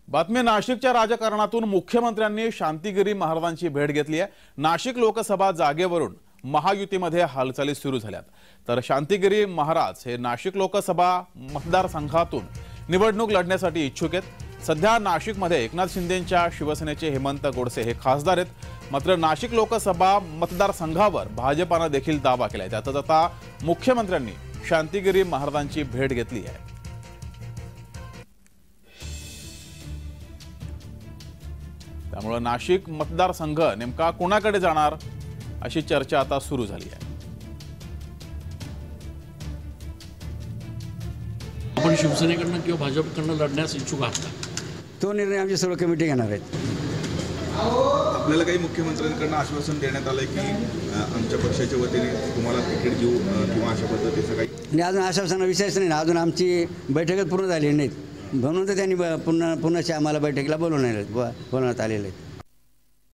बातमी नाशिकच्या राजकारणातून मुख्यमंत्र्यांनी शांतिगिरी महाराजांची भेट घेतली आहे। नाशिक लोकसभा जागेवरून महायुतीमध्ये हालचाली सुरू झाल्यात। तर शांतिगिरी महाराज हे नाशिक लोकसभा मतदारसंघातून निवडणूक लढण्यासाठी इच्छुक आहेत। सध्या नाशिकमध्ये एकनाथ शिंदेंच्या शिवसेनेचे हेमंत गोडसे हे खासदार आहेत। मात्र नाशिक लोकसभा मतदारसंघावर भाजपाने देखील दावा केलाय। त्यातच आता मुख्यमंत्र्यांनी शांतिगिरी महाराजांची भेट घेतली आहे। त्यामुळे नाशिक मतदारसंघ नेमका कोणाकडे जाणार अशी चर्चा आता सुरू झाली आहे। आपण शिवसेनेकडून किंवा भाजपकडून लढण्यास इच्छुक आहात का? तो निर्णय आमची सर्व कमिटी घेणार आहेत। आपल्याला काही मुख्यमंत्र्यांकडून आश्वासन देण्यात आलंय की आमच्या पक्षाच्या वतीने तुम्हाला तिकीट देऊ किंवा अशा पद्धतीचं काही आणि अजून आश्वासन विषयच नाही ना, अजून आमची बैठकच पूर्ण झाली नाहीत, म्हणून तर त्यांनी पुन्हा आम्हाला बैठकीला बोलवण्यात आलेले आहेत।